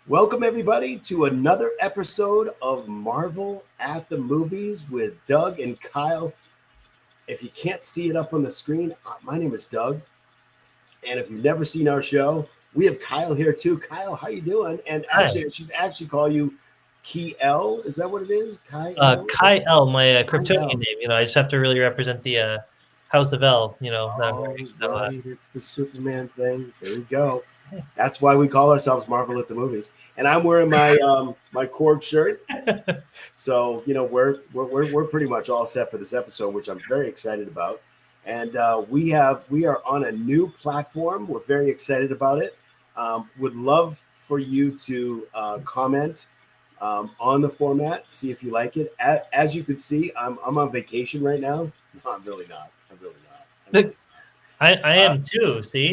Welcome, everybody, to another episode of Marvel at the Movies with Doug and Kyle. If you can't see it up on the screen, my name is Doug. And if you've never seen our show, we have Kyle here too. Kyle, how you doing? And actually, Hi. I should actually call you Key L. Is that what it is? Kai L? Kai L, my Kai Kryptonian L. name. I just have to really represent the House of L. That I'm Oh, wearing. So, right. It's the Superman thing. There we go. That's why we call ourselves Marvel at the Movies. And I'm wearing my Korg shirt. So we're pretty much all set for this episode, which I'm very excited about. And we are on a new platform. We're very excited about it. Would love for you to comment on the format, see if you like it. As you can see, I'm on vacation right now. No, I'm really not. I'm really not. I'm really I am too. See,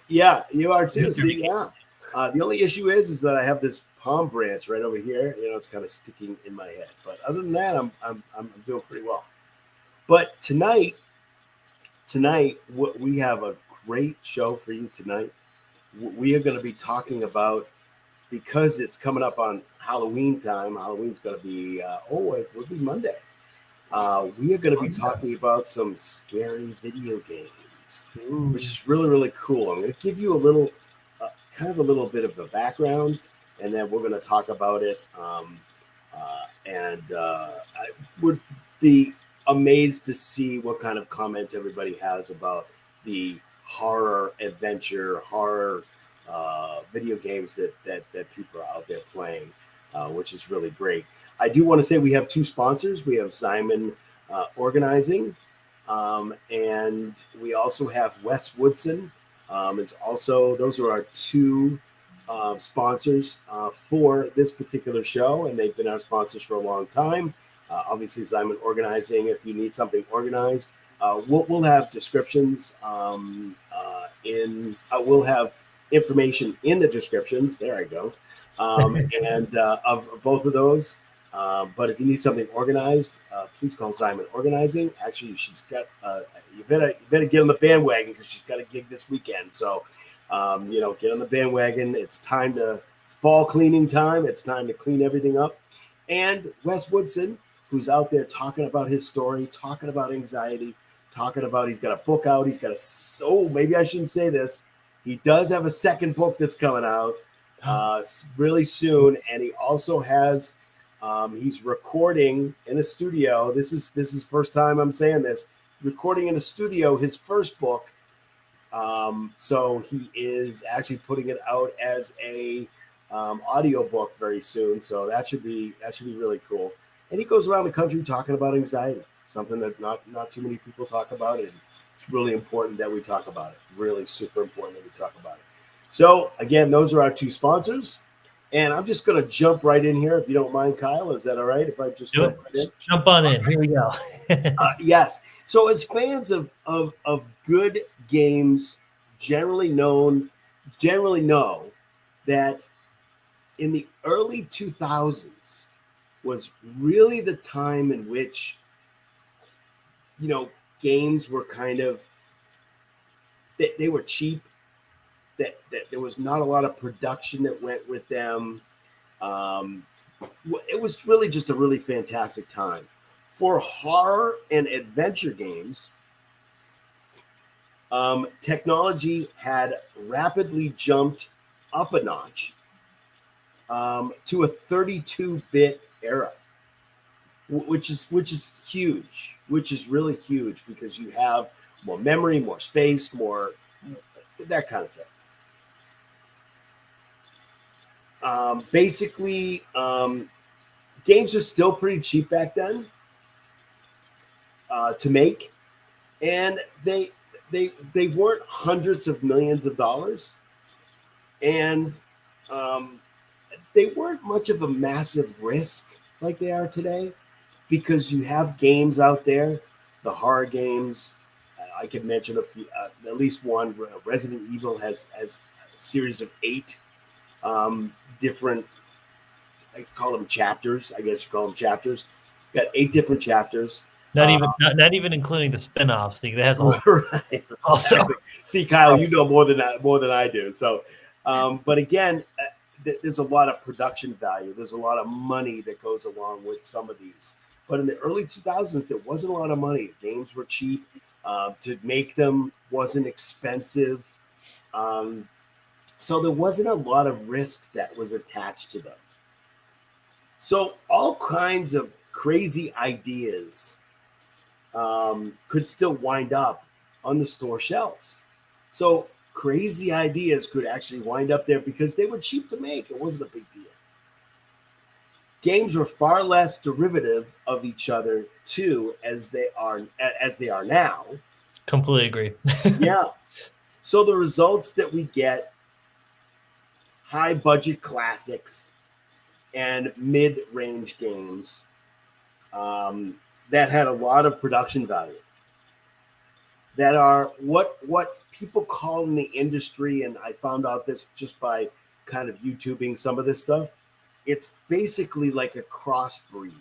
yeah, you are too. See, yeah. The only issue is that I have this palm branch right over here. It's kind of sticking in my head. But other than that, I'm doing pretty well. But tonight, we have a great show for you tonight. We are going to be talking about, because it's coming up on Halloween time. Halloween's going to be it will be Monday. We are going to be talking about some scary video games, which is really, really cool. I'm going to give you a little, kind of a little bit of a background, and then we're going to talk about it. I would be amazed to see what kind of comments everybody has about the horror, adventure, horror video games that people are out there playing, which is really great. I do want to say we have two sponsors. We have Simon Organizing, and we also have Wes Woodson. Those are our two sponsors for this particular show, and they've been our sponsors for a long time. Obviously, Simon Organizing. If you need something organized, we'll have descriptions we'll have information in the descriptions. There I go. And of both of those. But if you need something organized, please call Simon Organizing. Actually, she's got you better get on the bandwagon because she's got a gig this weekend. So get on the bandwagon. It's fall cleaning time. It's time to clean everything up. And Wes Woodson, who's out there talking about his story, talking about anxiety, talking about he's got a book out. He's got maybe I shouldn't say this. He does have a second book that's coming out really soon, and he also has. He's recording in a studio. This is first time I'm saying this. Recording in a studio, his first book. So he is actually putting it out as a audio book very soon. So that should be really cool. And he goes around the country talking about anxiety, something that not too many people talk about, and it's really important that we talk about it. Really super important that we talk about it. So again, those are our two sponsors. And I'm just going to jump right in here, if you don't mind, Kyle. Is that all right if I just jump right in? Jump on in. Here we go. Yes. So as fans of good games, generally know that in the early 2000s was really the time in which, games were kind of, they were cheap. That there was not a lot of production that went with them. It was really just a really fantastic time. For horror and adventure games, technology had rapidly jumped up a notch to a 32-bit era, which is huge, which is really huge because you have more memory, more space, more that kind of thing. Basically, games were still pretty cheap back then to make, and they weren't hundreds of millions of dollars, and they weren't much of a massive risk like they are today, because you have games out there, the horror games. I could mention a few, at least one. Resident Evil has a series of 8 different, I call them chapters. I guess you call them chapters. Got 8 different chapters. Not even including the spinoffs. That has a whole right. Also, exactly. See, Kyle, you know more than I do. So, but again, there's a lot of production value. There's a lot of money that goes along with some of these. But in the early 2000s, there wasn't a lot of money. Games were cheap. To make them wasn't expensive. So there wasn't a lot of risk that was attached to them. So all kinds of crazy ideas could still wind up on the store shelves. So crazy ideas could actually wind up there because they were cheap to make. It wasn't a big deal. Games were far less derivative of each other too, as they are now. Completely agree. Yeah. So the results that we get, high budget classics and mid-range games that had a lot of production value, that are what people call in the industry, and I found out this just by kind of YouTubing some of this stuff, it's basically like a crossbreed.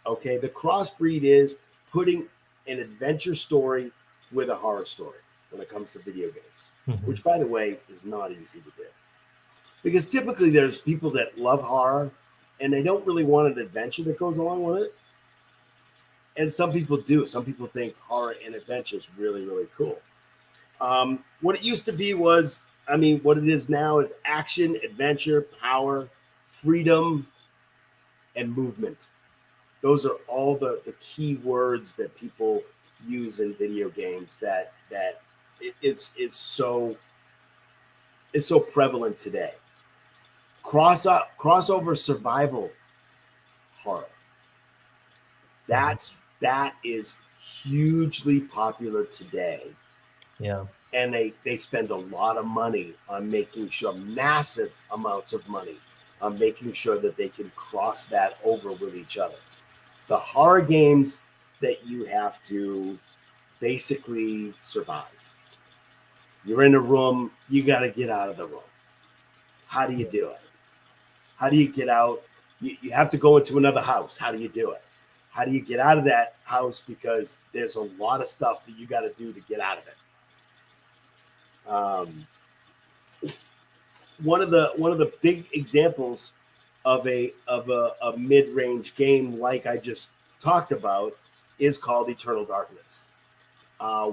Okay, the crossbreed is putting an adventure story with a horror story when it comes to video games, which, by the way, is not easy to do. Because typically there's people that love horror and they don't really want an adventure that goes along with it. And some people do. Some people think horror and adventure is really, really cool. What it used to be was, what it is now is action, adventure, power, freedom, and movement. Those are all the key words that people use in video games that is so prevalent today. Crossover survival horror. That is hugely popular today. Yeah. And they spend a lot of money on making sure, massive amounts of money on making sure that they can cross that over with each other. The horror games that you have to basically survive. You're in a room, you got to get out of the room. How do you do it? How do you get out? You have to go into another house. How do you do it? How do you get out of that house? Because there's a lot of stuff that you got to do to get out of it. One of the big examples of a mid-range game like I just talked about is called Eternal Darkness,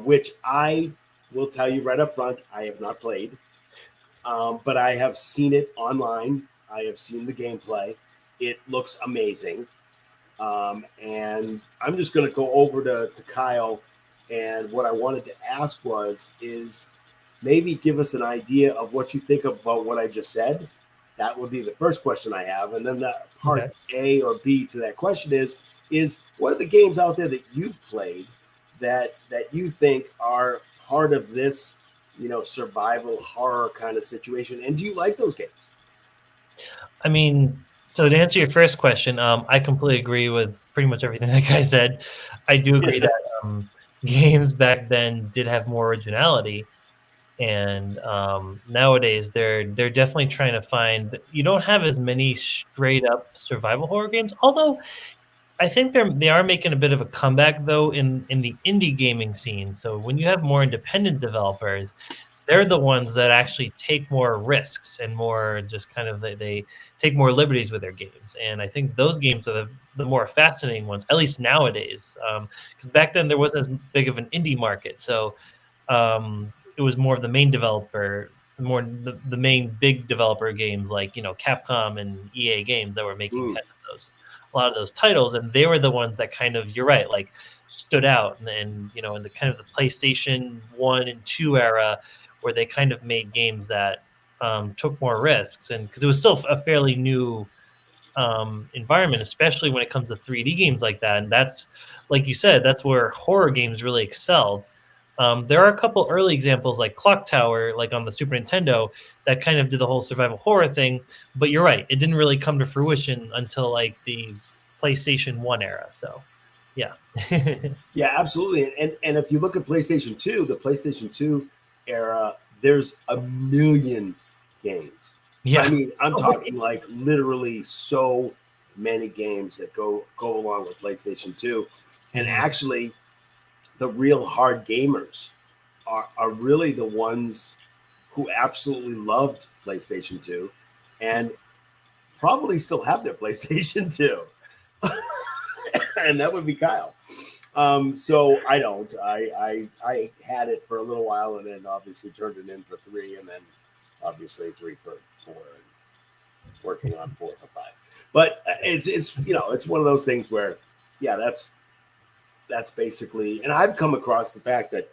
which I will tell you right up front, I have not played, but I have seen it online. I have seen the gameplay. It looks amazing. And I'm just going to go over to Kyle, and what I wanted to ask is maybe give us an idea of what you think about what I just said. That would be the first question I have. And then the part A or B to that question is what are the games out there that you've played that you think are part of this, survival horror kind of situation? And do you like those games? So to answer your first question, I completely agree with pretty much everything that guy said. I do agree that games back then did have more originality. And nowadays they're definitely trying to find, you don't have as many straight up survival horror games, although I think they are making a bit of a comeback though in the indie gaming scene. So when you have more independent developers, they're the ones that actually take more risks and more just kind of they take more liberties with their games. And I think those games are the more fascinating ones, at least nowadays, because back then there wasn't as big of an indie market. So it was more of the main developer, more the main big developer games like Capcom and EA Games that were making a lot of those titles, and they were the ones that kind of, you're right, like stood out, and in the kind of the PlayStation 1 and 2 era, where they kind of made games that took more risks, and because it was still a fairly new environment, especially when it comes to 3D games like that. And that's, like you said, that's where horror games really excelled. There are a couple early examples like Clock Tower, like on the Super Nintendo, that kind of did the whole survival horror thing. But you're right, it didn't really come to fruition until like the PlayStation 1 era. So, yeah. Yeah, absolutely. And if you look at PlayStation 2, the PlayStation 2 era, there's a million games. Yeah. I'm talking like literally so many games that go along with PlayStation 2. And actually, the real hard gamers are really the ones who absolutely loved PlayStation 2 and probably still have their PlayStation 2. And that would be Kyle. So I don't. I had it for a little while, and then obviously turned it in for 3, and then obviously 3 for 4, and working on 4 for 5. But it's it's one of those things where, yeah, that's basically. And I've come across the fact that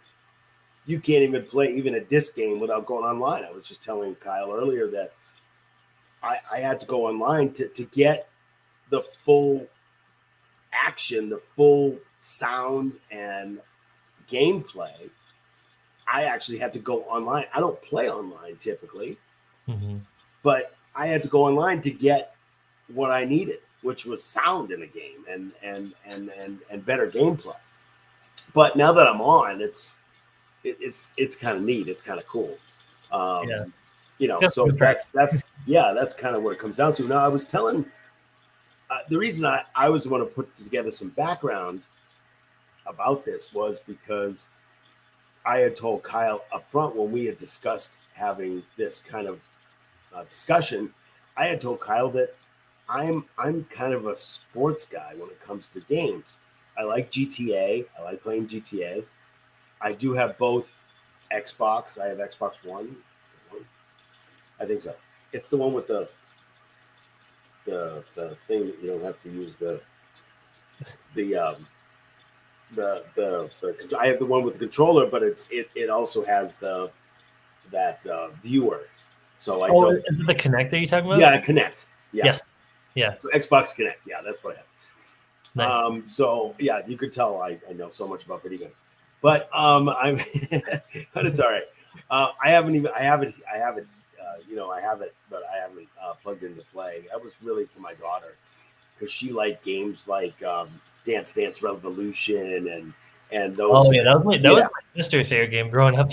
you can't even play even a disc game without going online. I was just telling Kyle earlier that I had to go online to get the full action, the full sound and gameplay. I actually had to go online. I don't play online typically, but I had to go online to get what I needed, which was sound in a game and better gameplay. But now that I'm on, it's kind of neat. It's kind of cool. So that's kind of what it comes down to. Now, I was telling the reason I was want to put together some background about this was because I had told Kyle up front when we had discussed having this kind of discussion. I had told Kyle that I'm kind of a sports guy when it comes to games. I like GTA. I like playing GTA. I do have both Xbox. I have Xbox One. I think so. It's the one with the thing that you don't have to use the I have the one with the controller, but it also has that viewer. So I don't. Is it the Kinect you're talking about? Yeah, Kinect. Yeah. Yes. Yeah. So Xbox Kinect. Yeah, that's what I have. Nice. So yeah, you could tell I know so much about video games, but I'm but it's all right. I have it, but I haven't plugged into play. That was really for my daughter because she liked games like Dance Dance Revolution and those. Oh yeah, that was my sister's favorite game growing up.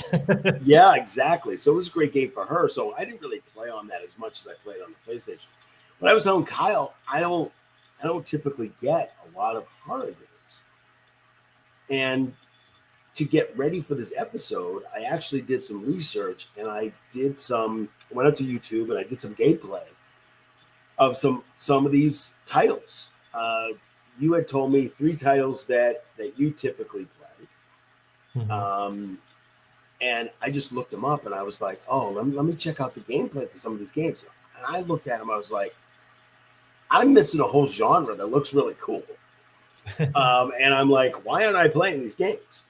Yeah, exactly. So it was a great game for her. So I didn't really play on that as much as I played on the PlayStation. But I was telling Kyle, I don't typically get a lot of horror games. And to get ready for this episode, I actually did some research and I went up to YouTube and I did some gameplay of some of these titles. You had told me 3 titles that you typically play. And I just looked them up and I was like, oh, let me check out the gameplay for some of these games. And I looked at them, I was like, I'm missing a whole genre that looks really cool. And I'm like, why aren't I playing these games?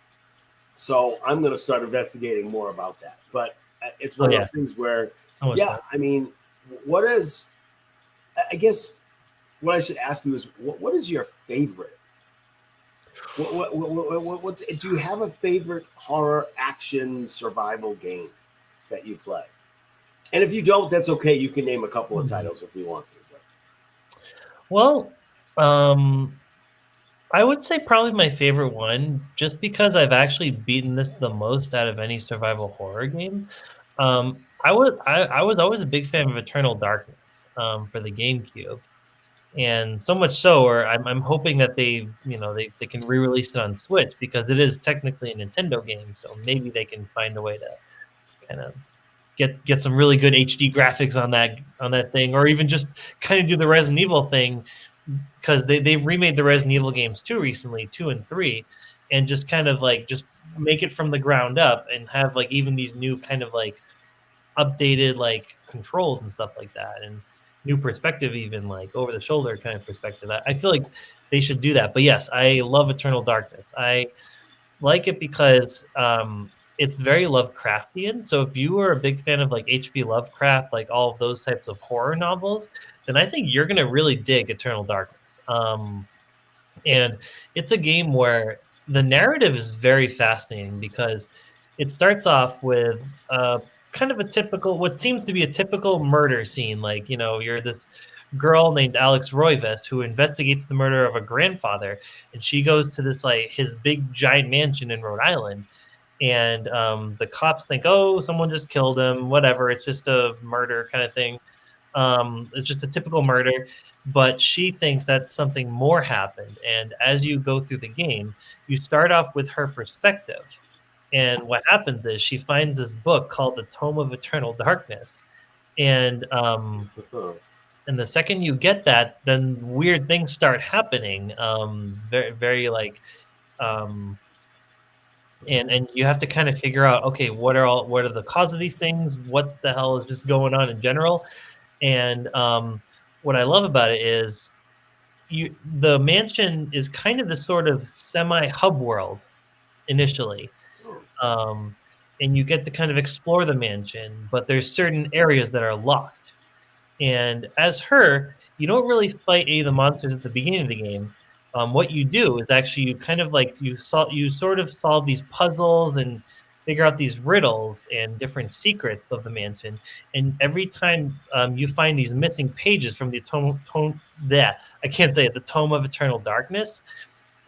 So I'm going to start investigating more about that. But it's one of those things where, fun. I mean, I guess what I should ask you is, what is your favorite? Do you have a favorite horror action survival game that you play? And if you don't, that's okay. You can name a couple of titles if you want to. But. Well, I would say probably my favorite one, just because I've actually beaten this the most out of any survival horror game. I was always a big fan of Eternal Darkness for the GameCube, and so much so, or I'm hoping that they can re-release it on Switch because it is technically a Nintendo game, so maybe they can find a way to kind of get some really good HD graphics on that thing, or even just kind of do the Resident Evil thing, because they've remade the Resident Evil games too recently, 2 and 3, and just kind of like just make it from the ground up and have like even these new kind of like updated like controls and stuff like that, and new perspective, even like over the shoulder kind of perspective. I feel like they should do that. But yes, I love Eternal Darkness. I like it because it's very Lovecraftian. So if you are a big fan of like H.P. Lovecraft, like all of those types of horror novels, then I think you're going to really dig Eternal Darkness. And it's a game where the narrative is very fascinating because it starts off with kind of what seems to be a typical murder scene. Like, you're this girl named Alex Roivest who investigates the murder of a grandfather, and she goes to this like his big giant mansion in Rhode Island. And the cops think, oh, someone just killed him, whatever. It's just a murder kind of thing. It's just a typical murder. But she thinks that something more happened. And as you go through the game, you start off with her perspective. And what happens is she finds this book called The Tome of Eternal Darkness. And Huh. and the second you get that, then weird things start happening. Very, very like, um, and you have to kind of figure out, okay, what are the cause of these things? What the hell is just going on in general? And what I love about it is the mansion is kind of this sort of semi hub world initially. Oh. Um, and you get to kind of explore the mansion, but there's certain areas that are locked. And as her, you don't really fight any of the monsters at the beginning of the game. What you do is actually you kind of like you sort of solve these puzzles and figure out these riddles and different secrets of the mansion. And every time you find these missing pages from the tome that I can't say it, the Tome of Eternal Darkness.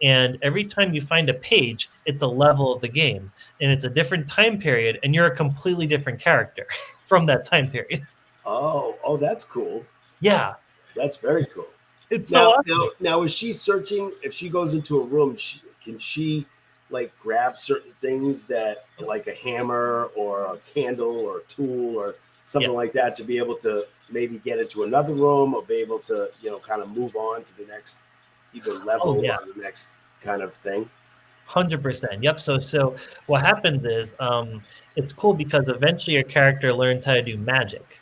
And every time you find a page, it's a level of the game, and it's a different time period, and you're a completely different character from that time period. Oh, that's cool. Yeah, That's very cool. it's so Now, awesome. now, is she searching? If she goes into a room, can she like grab certain things that, like a hammer or a candle or a tool or Yeah. something like that, to be able to maybe get into another room or be able to, kind of move on to the next either Oh level yeah, or the next kind of thing? 100%. Yep. So what happens is it's cool because eventually your character learns how to do magic.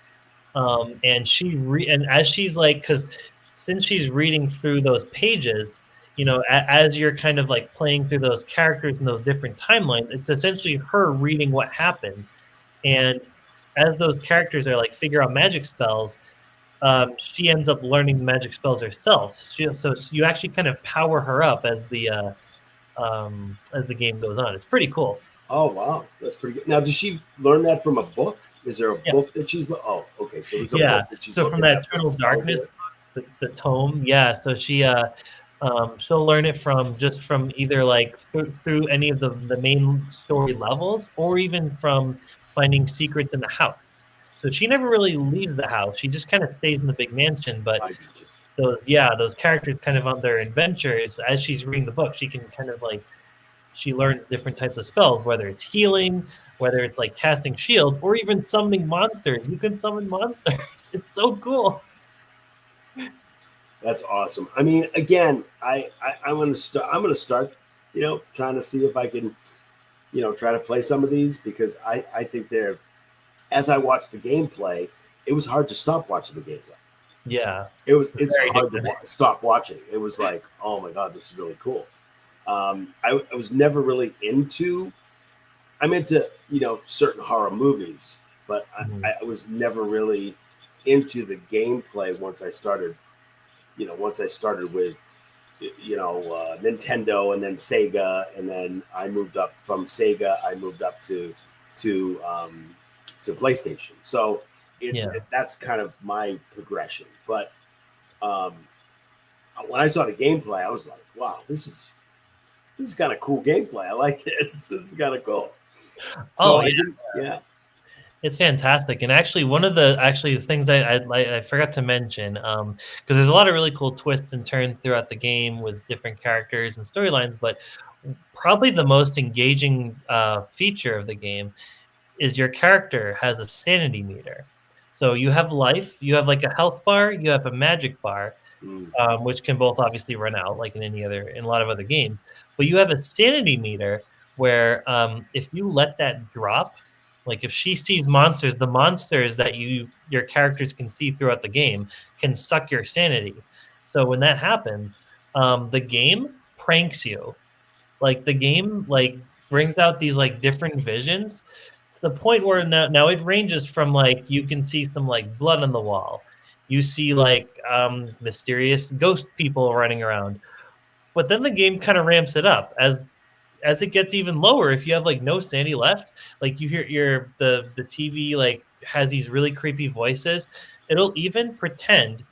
And and as she's like, because since she's reading through those pages, as you're kind of like playing through those characters and those different timelines, it's essentially her reading what happened. And as those characters are like figure out magic spells, she ends up learning the magic spells herself. So you actually kind of power her up as the game goes on. It's pretty cool. Oh wow, that's pretty good. Now, does she learn that from a book? Is there a Yeah. book that oh, okay. So there's a Yeah. book that she's So from looking that at with Eternal spells in Darkness it. book, the tome, yeah. So she'll learn it from either like through any of the main story levels, or even from finding secrets in the house. So she never really leaves the house. She just kind of stays in the big mansion. But I get you. those characters kind of on their adventures, as she's reading the book, she can kind of like she learns different types of spells, whether it's healing, whether it's like casting shields, or even summoning monsters. You can summon monsters. It's so cool. That's awesome. I mean, again, I'm gonna start. I'm gonna start. Trying to see if I can, try to play some of these, because I think they're. As I watched the gameplay, it was hard to stop watching the gameplay. Yeah, It's very hard to different. stop watching. It was like, oh my god, this is really cool. I was never really into. I'm into certain horror movies, but Mhm. I was never really into the gameplay once I started. Once I started with Nintendo and then Sega, and then I moved up from Sega. I moved up to um, to PlayStation. So Yeah. that's kind of my progression. But um, when I saw the gameplay, I was like, wow, this is kind of cool gameplay. I like this. This is kind of cool. So Oh I yeah, didn't. Yeah. it's fantastic. And actually, one of the things I forgot to mention, because there's a lot of really cool twists and turns throughout the game with different characters and storylines, but probably the most engaging feature of the game is your character has a sanity meter. So you have life, you have like a health bar, you have a magic bar, Mm. which can both obviously run out like in a lot of other games. But you have a sanity meter where if you let that drop, like if she sees monsters, the monsters that your characters can see throughout the game can suck your sanity. So when that happens, the game pranks you. Like the game like brings out these like different visions to the point where now it ranges from like you can see some like blood on the wall. You see like mysterious ghost people running around. But then the game kind of ramps it up as it gets even lower. If you have like no sanity left, like you hear the TV like has these really creepy voices. It'll even pretend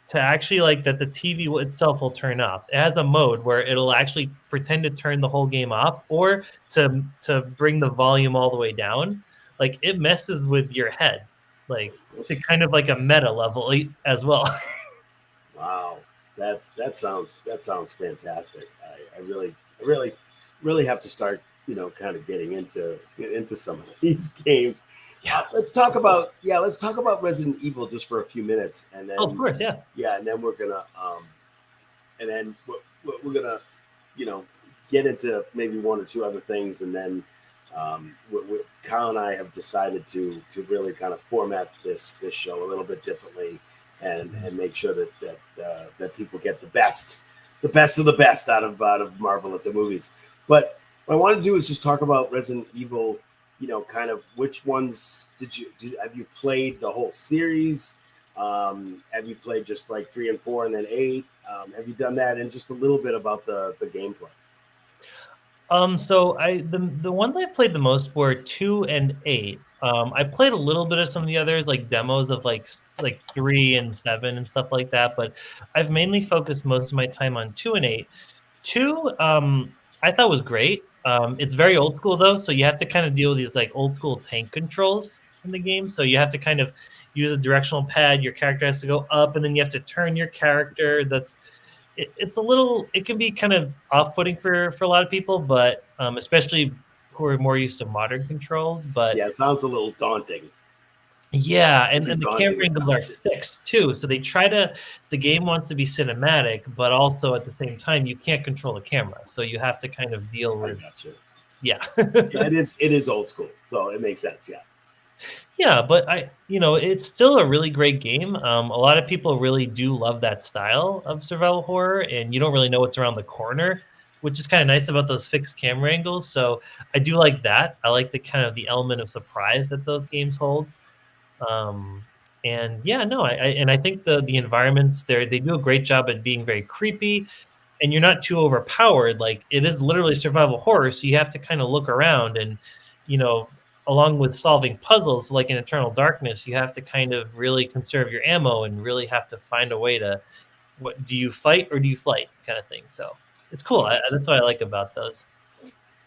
to actually like that the TV itself will turn off. It has a mode where it'll actually pretend to turn the whole game off, or to bring the volume all the way down. Like it messes with your head, like to kind of like a meta level as well. Wow. That sounds fantastic. I really have to start, kind of getting into some of these games. Yeah. Let's talk about Resident Evil just for a few minutes, and Oh, of then course. Yeah. and then we're gonna we're gonna you know get into maybe one or two other things, and then Kyle and I have decided to really kind of format this show a little bit differently, and make sure that people get the best of the best out of Marvel at the movies. But what I want to do is just talk about Resident Evil. Kind of which ones have you played the whole series? Have you played just like 3 and 4 and then 8? Have you done that? And just a little bit about the gameplay. So the ones I played the most were 2 and 8. I played a little bit of some of the others, like demos of like 3 and 7 and stuff like that, but I've mainly focused most of my time on 2 and 8. 2, I thought was great. It's very old school though, so you have to kind of deal with these like old school tank controls in the game. So you have to kind of use a directional pad. Your character has to go up, and then you have to turn your character. It's a little, it can be kind of off-putting for a lot of people, but especially who are more used to modern controls. But Yeah, it sounds a little daunting. yeah, and Pretty the daunting camera and angles are talented. fixed too, so the game wants to be cinematic, but also at the same time you can't control the camera, so you have to kind of deal I with, got you. yeah. Yeah, it is old school, so it makes sense. Yeah. Yeah, but it's still a really great game. A lot of people really do love that style of survival horror, and you don't really know what's around the corner, which is kind of nice about those fixed camera angles. So I do like that. I like the kind of the element of surprise that those games hold. And yeah, no, I think the environments there, they do a great job at being very creepy, and you're not too overpowered. Like, it is literally survival horror, so you have to kind of look around, and you know along with solving puzzles like in Eternal Darkness, you have to kind of really conserve your ammo and really have to find a way to, what do you fight or do you flight, kind of thing. So it's cool. That's what I like about those.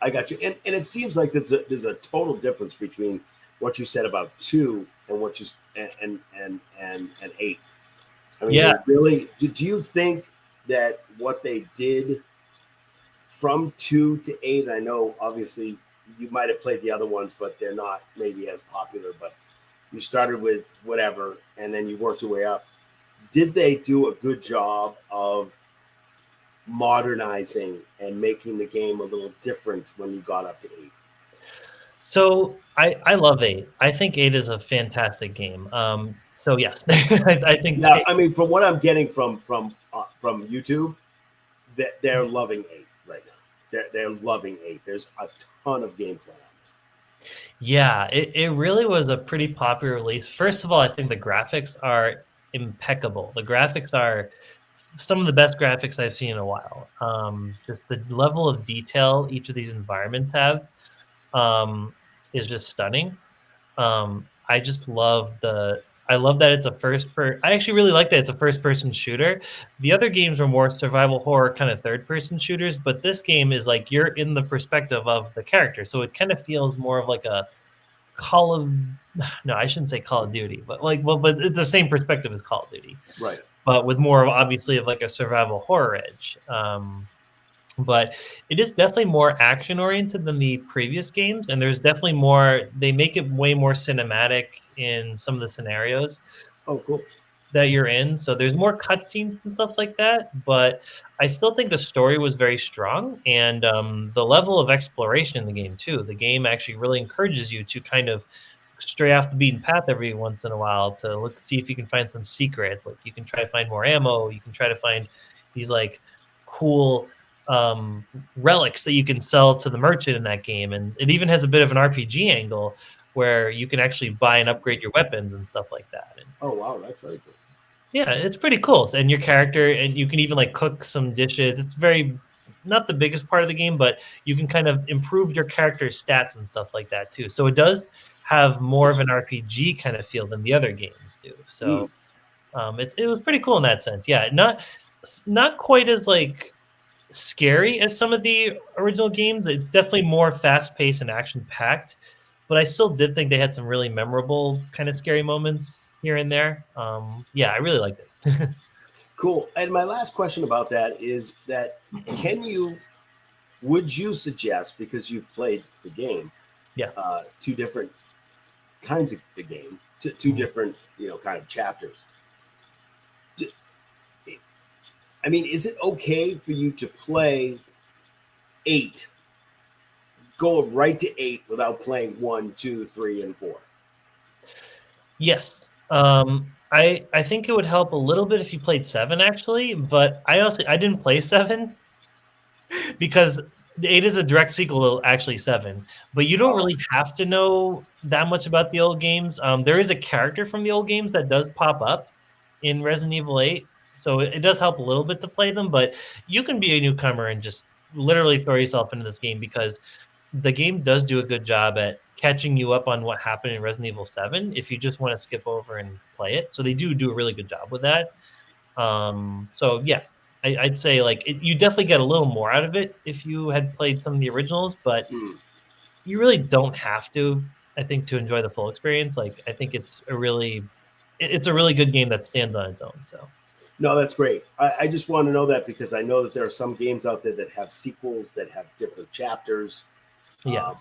I got you. And it seems like there's a total difference between what you said about 2 and what you and 8. I mean, Yeah. they really. Did you think that what they did from 2 to 8? I know, obviously, you might have played the other ones, but they're not maybe as popular. But you started with whatever, and then you worked your way up. Did they do a good job of modernizing and making the game a little different when you got up to 8? So I love 8. I think 8 is a fantastic game. So yes, I think Yeah, I mean, from what I'm getting from YouTube, that they're loving 8 right now. They're loving 8. There's a ton of gameplay on it. Yeah, it really was a pretty popular release. First of all, I think the graphics are impeccable. The graphics are some of the best graphics I've seen in a while. Just the level of detail each of these environments have is just stunning. I just love I love that it's a I actually really like that it's a first person shooter. The other games are more survival horror kind of third person shooters, but this game is like you're in the perspective of the character. So it kind of feels more of like a Call of no, I shouldn't say Call of Duty, but but it's the same perspective as Call of Duty, Right. but with more of obviously of like a survival horror edge. But it is definitely more action oriented than the previous games, and there's definitely more. They make it way more cinematic in some of the scenarios Oh, cool. that you're in. So there's more cutscenes and stuff like that. But I still think the story was very strong, and the level of exploration in the game too. The game actually really encourages you to kind of stray off the beaten path every once in a while to see if you can find some secrets. Like, you can try to find more ammo. You can try to find these like cool relics that you can sell to the merchant in that game, and it even has a bit of an RPG angle where you can actually buy and upgrade your weapons and stuff like that. And Oh, wow, that's very cool. yeah, it's pretty cool. And your character, and you can even like cook some dishes. It's very not the biggest part of the game, but you can kind of improve your character's stats and stuff like that too. So it does have more of an RPG kind of feel than the other games do. So it was pretty cool in that sense. Yeah, not quite as like scary as some of the original games. It's definitely more fast paced and action packed, but I still did think they had some really memorable kind of scary moments here and there. Yeah, I really liked it. Cool. And my last question about that is that would you suggest, because you've played the game, Yeah. 2 different kinds of the game, two different kind of chapters. I mean, is it okay for you to play 8, go right to 8 without playing 1, 2, 3, and 4? Yes. I think it would help a little bit if you played 7 actually, but I didn't play 7 because 8 is a direct sequel to actually 7. But you don't really have to know that much about the old games. There is a character from the old games that does pop up in Resident Evil 8, so it does help a little bit to play them. But you can be a newcomer and just literally throw yourself into this game because the game does do a good job at catching you up on what happened in Resident Evil 7 if you just want to skip over and play it. So they do a really good job with that. So yeah, I'd say like you definitely get a little more out of it if you had played some of the originals, but you really don't have to, I think, to enjoy the full experience. Like I think it's a really good game that stands on its own. So no, that's great. I just want to know that because I know that there are some games out there that have sequels that have different chapters. Yeah.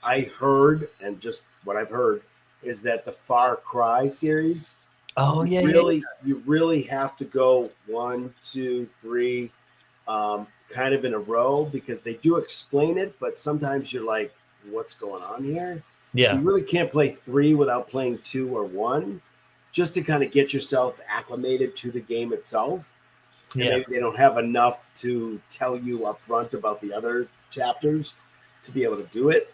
I heard, and just what I've heard is that the Far Cry series. Oh yeah, you really have to go 1, 2, 3, kind of in a row because they do explain it, but sometimes you're like, what's going on here? Yeah. So you really can't play 3 without playing 2 or 1, just to kind of get yourself acclimated to the game itself. And maybe they don't have enough to tell you up front about the other chapters to be able to do it.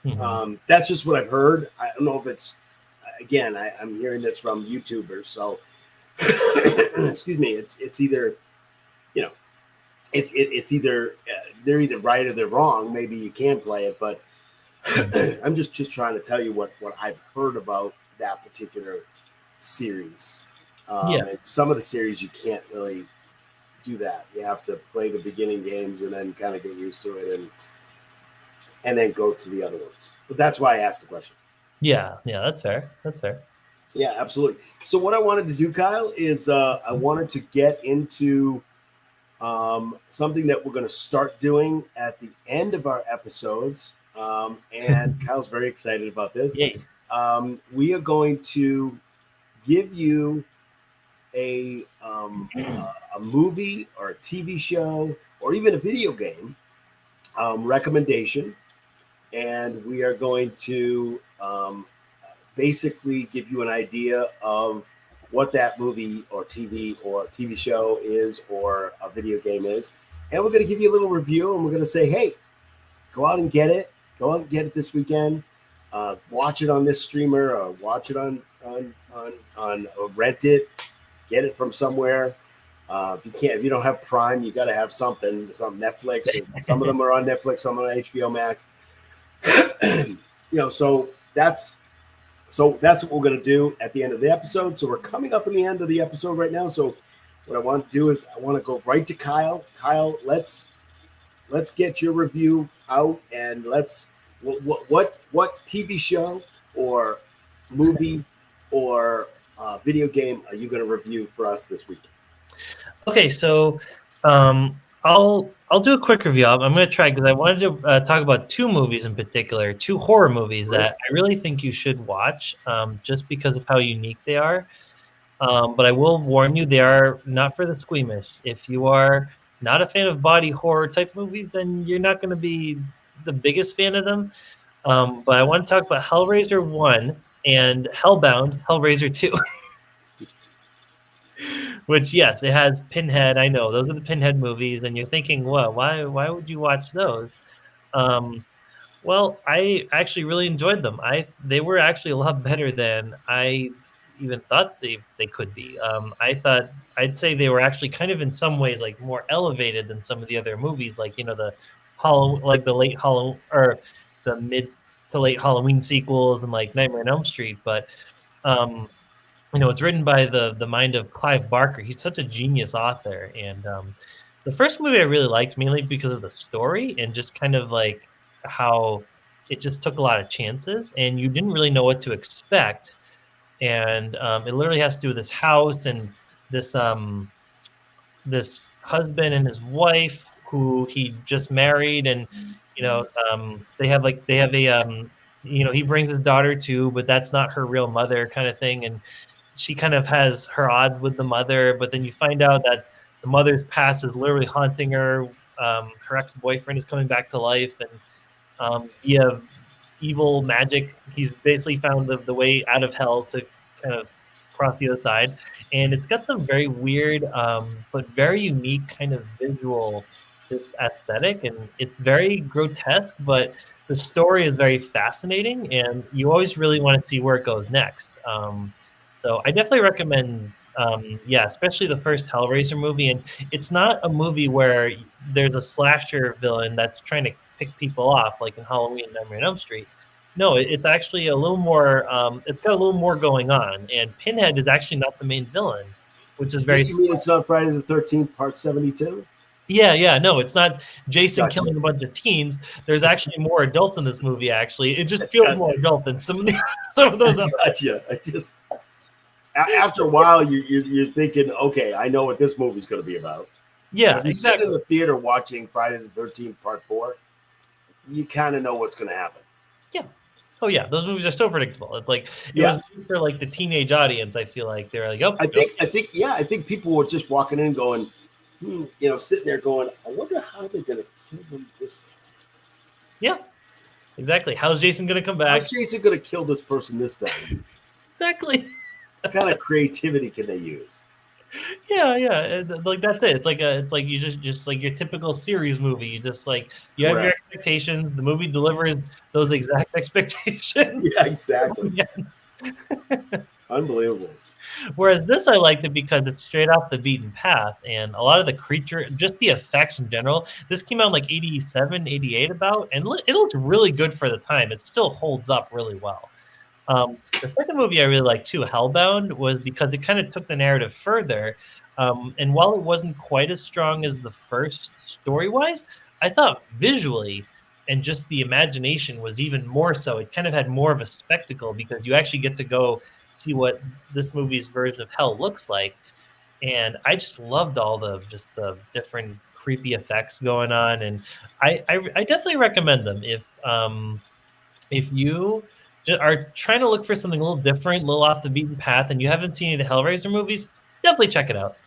Mm-hmm. That's just what I've heard. I don't know if it's, again, I'm hearing this from YouTubers, so excuse me. It's either, it's either they're either right or they're wrong. Maybe you can play it, but I'm just trying to tell you what I've heard about that particular series. And some of the series you can't really do that. You have to play the beginning games and then kind of get used to it and then go to the other ones. But that's why I asked the question. Yeah, that's fair. That's fair. Yeah, absolutely. So what I wanted to do, Kyle, is I wanted to get into something that we're going to start doing at the end of our episodes. And Kyle's very excited about this. Yay. We are going to give you a movie or a TV show or even a video game recommendation. And we are going to basically give you an idea of what that movie or TV show is or a video game is. And we're going to give you a little review and we're going to say, hey, go out and get it. Go out and get it this weekend. Watch it on this streamer or watch it on or rent it. Get it from somewhere. If you don't have Prime, you got to have something. It's on Netflix. Some of them are on Netflix. Some are on HBO Max. So that's what we're going to do at the end of the episode. So we're coming up in the end of the episode right now. So what I want to do is I want to go right to Kyle. Kyle, let's get your review out and what TV show or movie or video game are you going to review for us this week? Okay, so I'll do a quick review. I'm going to try because I wanted to talk about 2 movies in particular, 2 horror movies that I really think you should watch just because of how unique they are. But I will warn you, they are not for the squeamish. If you are not a fan of body horror type movies, then you're not going to be the biggest fan of them. But I want to talk about Hellraiser 1 and Hellbound, Hellraiser 2. Which, yes, it has Pinhead. I know those are the Pinhead movies, and you're thinking, well, why would you watch those? Well, I actually really enjoyed them. They were actually a lot better than I even thought they could be. I'd say they were actually kind of in some ways like more elevated than some of the other movies, like the mid to late Halloween sequels and like Nightmare on Elm Street, but. It's written by the mind of Clive Barker. He's such a genius author. And the first movie I really liked mainly because of the story and just kind of like how it just took a lot of chances and you didn't really know what to expect. And it literally has to do with this house and this husband and his wife who he just married. And, they have he brings his daughter too, but that's not her real mother, kind of thing. And she kind of has her odds with the mother, but then you find out that the mother's past is literally haunting her. Her ex-boyfriend is coming back to life, and via evil magic, he's basically found the way out of hell to kind of cross the other side. And it's got some very weird, but very unique kind of visual, this aesthetic, and it's very grotesque, but the story is very fascinating, and you always really want to see where it goes next. So I definitely recommend, yeah, especially the first Hellraiser movie. And it's not a movie where there's a slasher villain that's trying to pick people off, like in Halloween and Nightmare on Elm Street. No, it's actually a little more. It's got a little more going on, and Pinhead is actually not the main villain, which is very. You mean it's not Friday the 13th, part 72? Yeah. No, it's not Jason Gotcha. killing a bunch of teens. There's actually more adults in this movie. Actually, it just feels more adult than some of those. Gotcha. I just after a while, you're thinking, okay, I know what this movie's going to be about. Yeah, if you sit in the theater watching Friday the 13th, part 4, you kind of know what's going to happen. Yeah. Oh yeah, those movies are so predictable. It's like it was for like the teenage audience. I feel like they're like, oh, I think people were just walking in going, sitting there going, I wonder how they're going to kill them this time. Yeah, exactly. How's Jason going to come back? How's Jason going to kill this person this time? Exactly. What kind of creativity can they use? Yeah. Like that's it. It's like you just like your typical series movie. You just like you have your expectations. The movie delivers those exact expectations. Yeah, exactly. Unbelievable. Whereas this, I liked it because it's straight off the beaten path, and a lot of the creature, just the effects in general. This came out in like 87, 88 about, and it looked really good for the time. It still holds up really well. The second movie I really liked too, Hellbound, was because it kind of took the narrative further. And while it wasn't quite as strong as the first story-wise, I thought visually and just the imagination was even more so. It kind of had more of a spectacle because you actually get to go see what this movie's version of hell looks like. And I just loved all the different creepy effects going on. And I definitely recommend them if you are trying to look for something a little different, a little off the beaten path, and you haven't seen any of the Hellraiser movies, definitely check it out.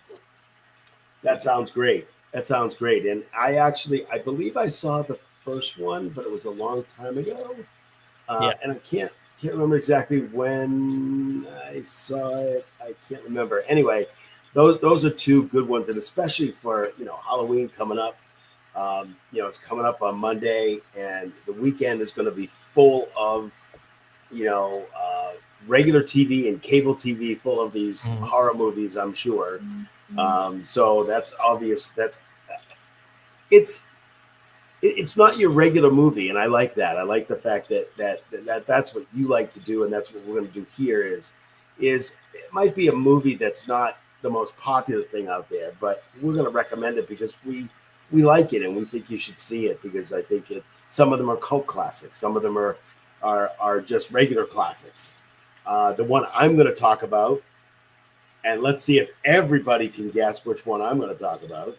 That sounds great. And I believe I saw the first one, but it was a long time ago. And I can't remember exactly when I saw it. I can't remember. Anyway, those are two good ones, and especially for Halloween coming up. It's coming up on Monday, and the weekend is going to be full of regular TV and cable TV, full of these horror movies, I'm sure. So that's obvious. It's not your regular movie, and I like that. I like the fact that that's what you like to do, and that's what we're going to do here. Is it might be a movie that's not the most popular thing out there, but we're going to recommend it because we like it and we think you should see it, because I think some of them are cult classics, some of them are just regular classics. The one I'm going to talk about, and let's see if everybody can guess which one I'm going to talk about.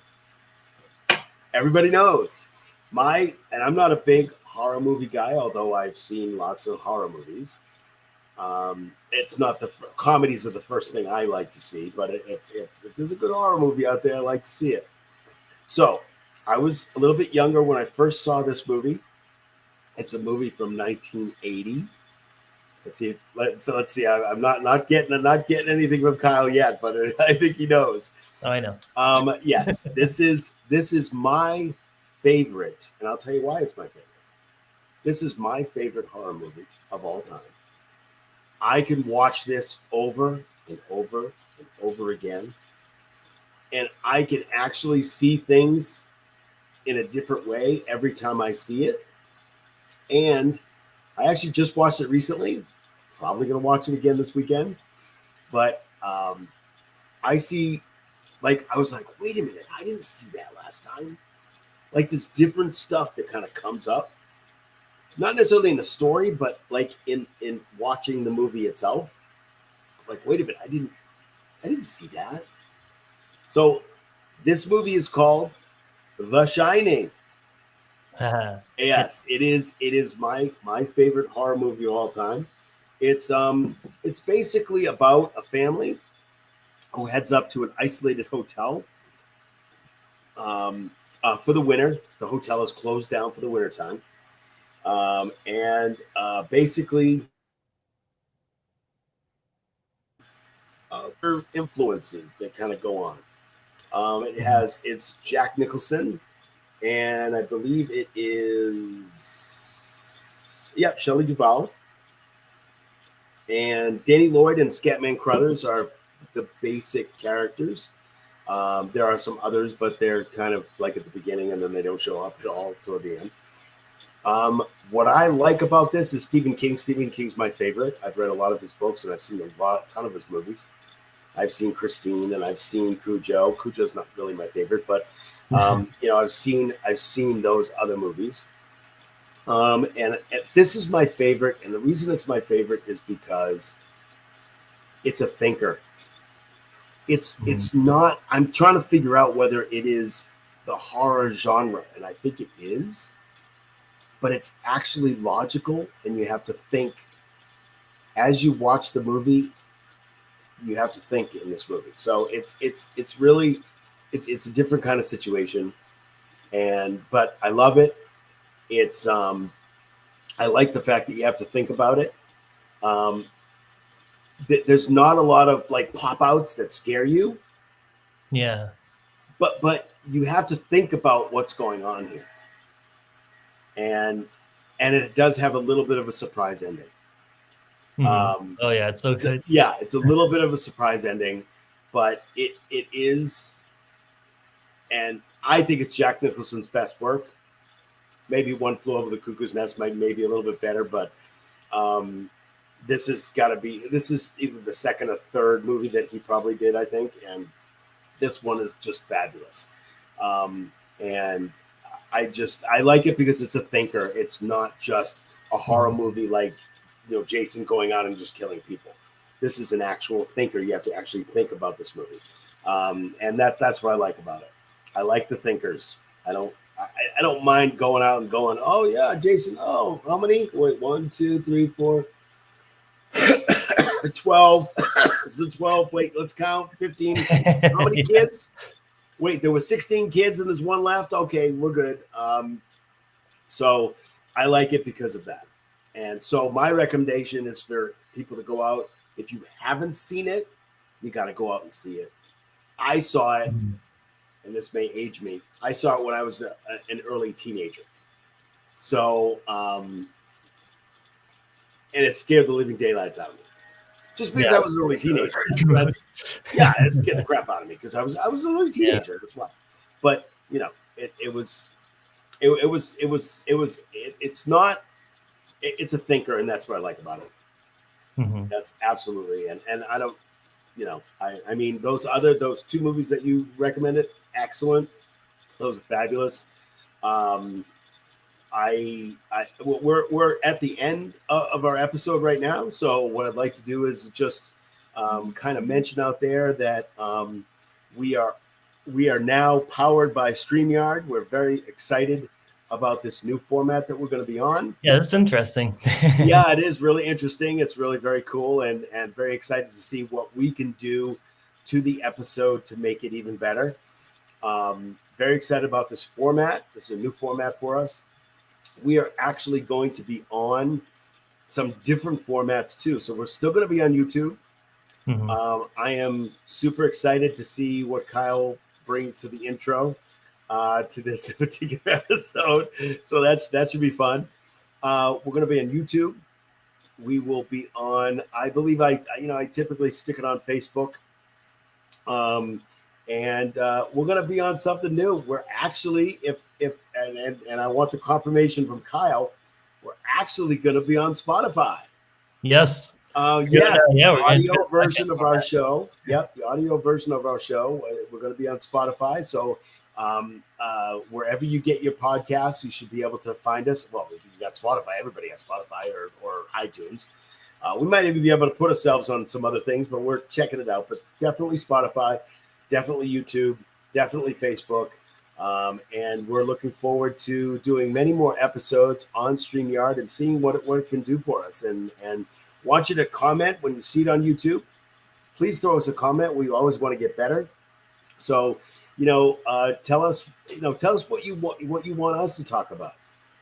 Everybody knows. And I'm not a big horror movie guy, although I've seen lots of horror movies. It's not comedies are the first thing I like to see, but if there's a good horror movie out there, I like to see it. So I was a little bit younger when I first saw this movie. It's a movie from 1980. Let's see. I'm not getting anything from Kyle yet, but I think he knows. Oh, I know. Yes, this is my favorite, and I'll tell you why it's my favorite. This is my favorite horror movie of all time. I can watch this over and over and over again, and I can actually see things in a different way every time I see it. And I actually just watched it recently. Probably going to watch it again this weekend. But I see, I was like, wait a minute, I didn't see that last time. Like this different stuff that kind of comes up. Not necessarily in the story, but like in watching the movie itself. I was like, wait a minute, I didn't see that. So this movie is called The Shining. Yes, it is. It is my favorite horror movie of all time. It's basically about a family who heads up to an isolated hotel for the winter. The hotel is closed down for the wintertime. And basically, influences that kind of go on. It's Jack Nicholson, and I believe it is Shelley Duvall, and Danny Lloyd and Scatman Crothers are the basic characters. There are some others, but they're kind of like at the beginning, and then they don't show up at all toward the end. What I like about this is Stephen King. Stephen King's my favorite. I've read a lot of his books, and I've seen a ton of his movies. I've seen Christine, and I've seen Cujo. Cujo's not really my favorite, but I've seen those other movies. And this is my favorite, and the reason it's my favorite is because it's a thinker. It's not. I'm trying to figure out whether it is the horror genre, and I think it is. But it's actually logical, and you have to think as you watch the movie. You have to think in this movie, so it's really a different kind of situation, but I love it. It's I like the fact that you have to think about it. There's not a lot of like pop outs that scare you, but you have to think about what's going on here, and it does have a little bit of a surprise ending. It's so good. It's a little bit of a surprise ending, but it is, and I think it's Jack Nicholson's best work. Maybe One Flew Over the Cuckoo's Nest might maybe a little bit better, but this is either the second or third movie that he probably did, I think, and this one is just fabulous. And I like it because it's a thinker. It's not just a horror movie like Jason going out and just killing people. This is an actual thinker. You have to actually think about this movie, and that's what I like about it. I like the thinkers. I don't mind going out and going, oh yeah, Jason. Oh, how many? Wait, 1, 2, 3, 4, 12. So 12. Wait, let's count. 15. How many kids? Wait, there were 16 kids and there's one left. Okay, we're good. So I like it because of that. And so my recommendation is for people to go out. If you haven't seen it, you got to go out and see it. I saw it, and this may age me. I saw it when I was an early teenager. So, and it scared the living daylights out of me. Just because I was an early teenager. It scared the crap out of me because I was an early teenager. That's why. But it's not. It's a thinker, and that's what I like about it. That's absolutely, and I don't, I mean those two movies that you recommended, excellent. Those are fabulous. We're at the end of our episode right now, so what I'd like to do is just kind of mention out there that we are now powered by StreamYard. We're very excited about this new format that we're going to be on. Yeah, that's interesting. Yeah, it is really interesting. It's really very cool and very excited to see what we can do to the episode to make it even better. Very excited about this format. This is a new format for us. We are actually going to be on some different formats too. So we're still going to be on YouTube. I am super excited to see what Kyle brings to the intro to this particular episode. So that should be fun. We're going to be on YouTube. We will be on, I believe I typically stick it on Facebook. And we're going to be on something new. We're actually, and I want the confirmation from Kyle, we're actually going to be on Spotify. Yes. Yes, the audio version of our show. Yep, the audio version of our show. We're going to be on Spotify. So wherever you get your podcasts, you should be able to find us. Well, if you got Spotify, everybody has Spotify or iTunes. We might even be able to put ourselves on some other things, but we're checking it out. But definitely Spotify, definitely YouTube, definitely Facebook. And we're looking forward to doing many more episodes on StreamYard and seeing what it can do for us. And want you to comment when you see it on YouTube. Please throw us a comment. We always want to get better. So, tell us what you want us to talk about.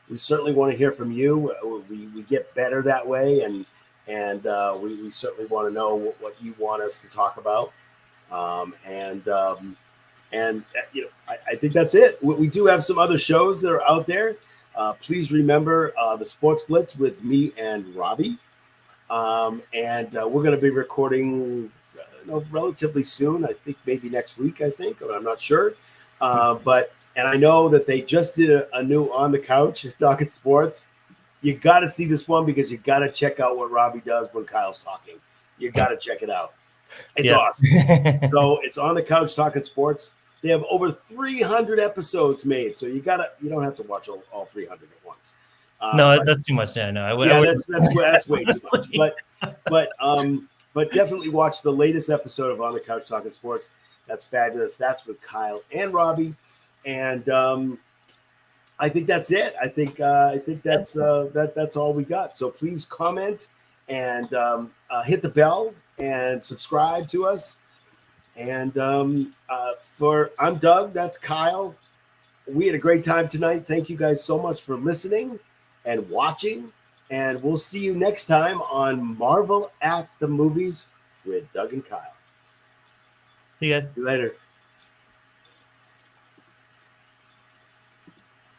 We certainly want to hear from you. We get better that way, and we certainly want to know what you want us to talk about. I think that's it. We do have some other shows that are out there. Please remember the Sports Blitz with me and Robbie, and we're going to be recording relatively soon. I think maybe next week. I'm not sure, but I know that they just did a new On the Couch talking sports. You got to see this one because you got to check out what Robbie does when Kyle's talking. You got to check it out. It's awesome. So it's On the Couch talking sports. They have over 300 episodes made, so you don't have to watch all 300 at once. No, that's too much. Yeah, no, that's way too much. But definitely watch the latest episode of On the Couch Talking Sports. That's fabulous. That's with Kyle and Robbie, and I think that's it. I think that's all we got. So please comment and hit the bell and subscribe to us. And I'm Doug. That's Kyle. We had a great time tonight. Thank you guys so much for listening and watching. And we'll see you next time on Marvel at the Movies with Doug and Kyle. See you guys. See you later.